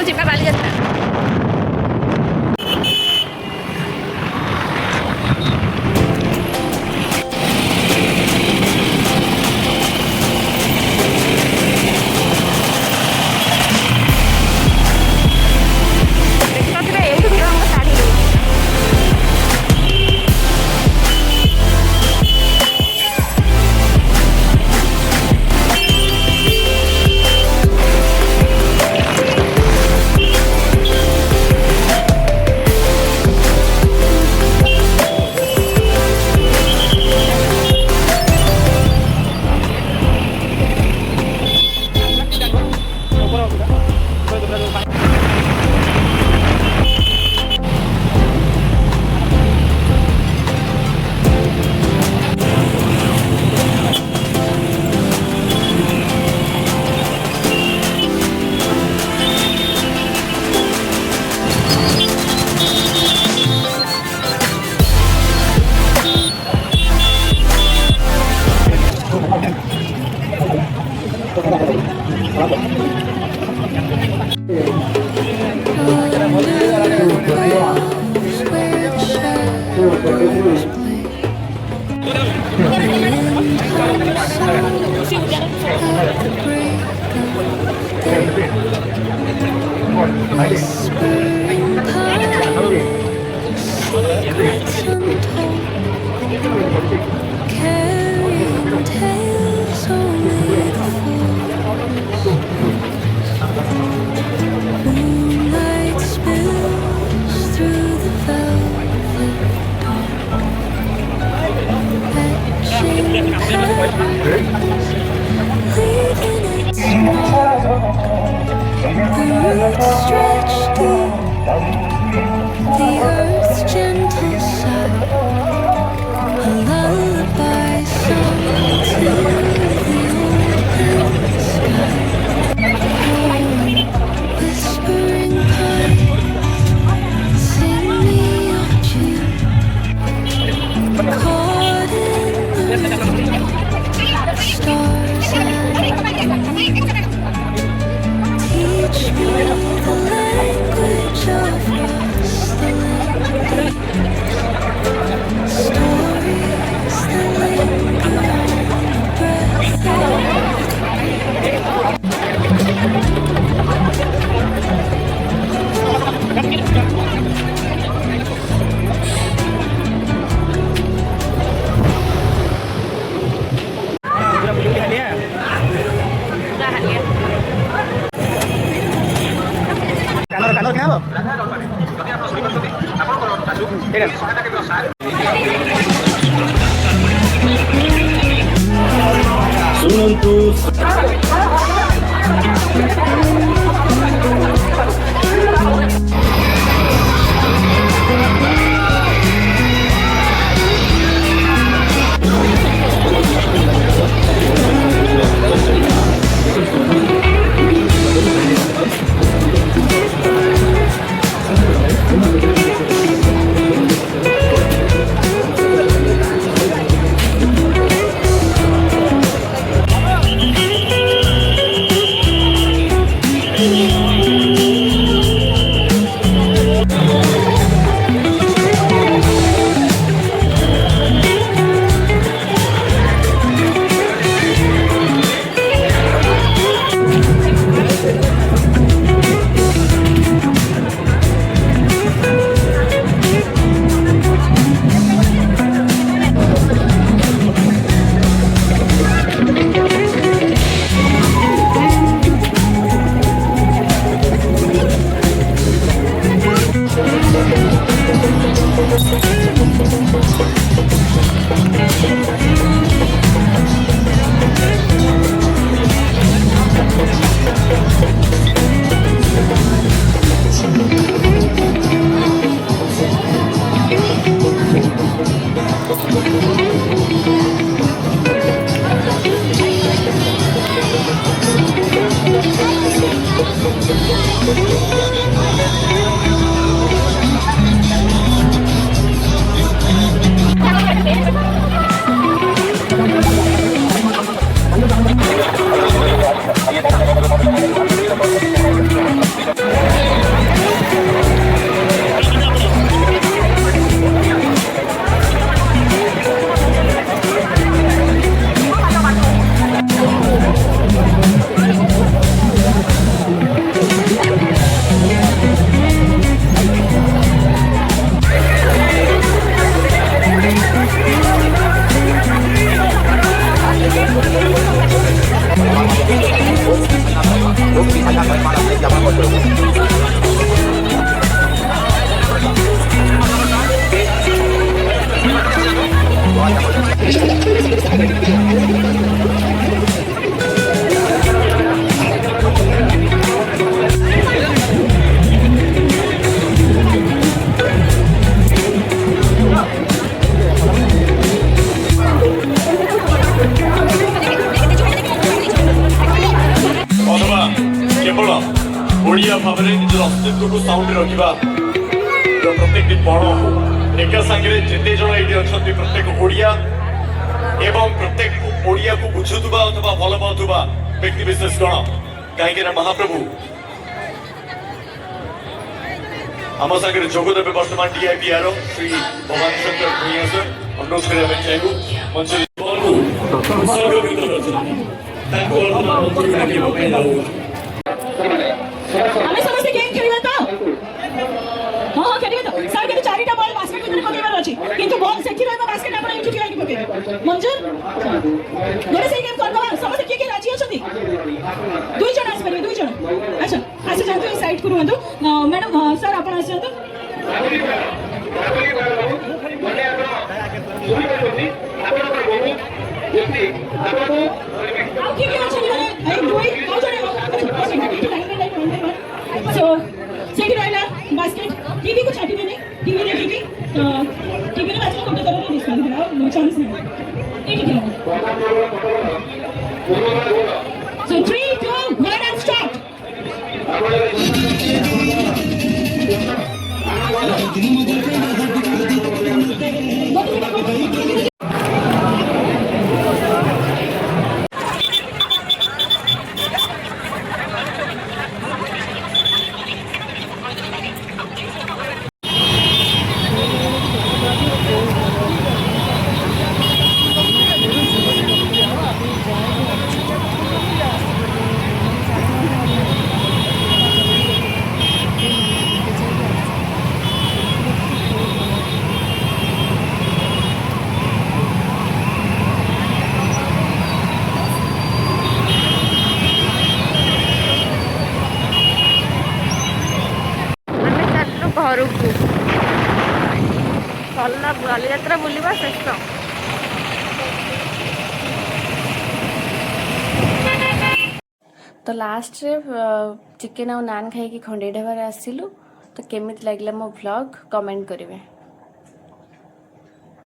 Adesso ci parli a te. Stretched deep, the earth's gentle sigh, a lullaby sung to the open sky. Oh, whispering pine, sing me your tune, caught in the stars and teach me the language of rustling stories that linger on breath. Kantor kenapa? Thank you. Odia ଭାବରେ ନିଜର ଅସ୍ତିତ୍ୱକୁ sound ରଖିବା ପ୍ରତ୍ୟେକଟି ବଣ ଏକା ସାଙ୍ଗରେ ଯେତେ ଜଣ ଏଇଠି ଅଛନ୍ତି ପ୍ରତ୍ୟେକ ଓଡ଼ିଆ ଏବଂ ପ୍ରତ୍ୟେକ ଓଡ଼ିଆକୁ ବୁଝୁଥିବା ଅଥବା ଭଲ ପାଉଥିବା ବ୍ୟକ୍ତି ବିଶେଷ ଗଣ କାହିଁକି ନା ମହାପ୍ରଭୁ ଆମ ସାଙ୍ଗରେ ଯୋଗଦେବେ ବର୍ତ୍ତମାନ DIPR ଶ୍ରୀ ଭବାନୀ ଶଙ୍କର ଭୂୟାଁ ସାର୍ ଅନୁରୋଧ କରିବା ପାଇଁ ଚାହିଁବୁ ମଞ୍ଚରେ ତାଙ୍କୁ ଡାକିବା ପାଇଁ ଯାଉଛୁ। ଆମେ ସମସ୍ତେ ଗେମ୍ ଖେଳିବା ତ ହଁ ହଁ ଖେଳିବା ତ ସାର୍ କିନ୍ତୁ ଚାରିଟା ବଲ୍ ବାସ୍କେଟ୍ ଭିତରେ ପକେଇବାର ଅଛି କିନ୍ତୁ ବଲ୍ ସେଠି ରହିବ ବାସ୍କେଟ୍ ଆପଣ ଏଇଠୁ ଠିଆ ହେଇକି ପକେଇବେ ମଞ୍ଜୁର ଗୋଟେ ସେଇ ଗେମ୍ କରିଦେବା ସମସ୍ତେ କିଏ କିଏ ରାଜି ଅଛନ୍ତି 2 ଜଣ ଆସିପାରିବେ 2 ଜଣ ଆଚ୍ଛା ଆସିଯାଆନ୍ତୁ ଏଇ ସାଇଡ୍କୁ ରୁହନ୍ତୁ ମ୍ୟାଡ଼ାମ୍ ସାର୍ ଆପଣ ଆସିଯାଆନ୍ତୁ ଆଉ କିଏ କିଏ ଅଛନ୍ତି ମାନେ ଏଇ ଦୁଇ ଆଉ ଜଣେ सो ସେଇଠି ରହିଲା ବାସ୍କେଟ୍ ଟିଭି କୁ ଛାଡ଼ିବେନି ଟିଭି ଦେଖିକି ଟିଭିରେ ବାଜିଲେ ଗୋଟେ ଦରରେ ଡିସକାଉଣ୍ଟ ଆଉ नो ଚାନ୍ସ ନାହିଁ ଏଇଠି ଖେଳ सो 3 2 1 and start ଘରକୁ ସରିଲା ବାଲିଯାତ୍ରା ବୁଲିବା ଶେଷ। ତ ଲାଷ୍ଟରେ ଚିକେନ୍ ଆଉ ନାନ୍ ଖାଇକି ଖଣ୍ଡେଇ ଢାବାରେ ଆସିଲୁ। ତ କେମିତି ଲାଗିଲା ମୋ ଭ୍ଲଗ୍ କମେଣ୍ଟ କରିବେ।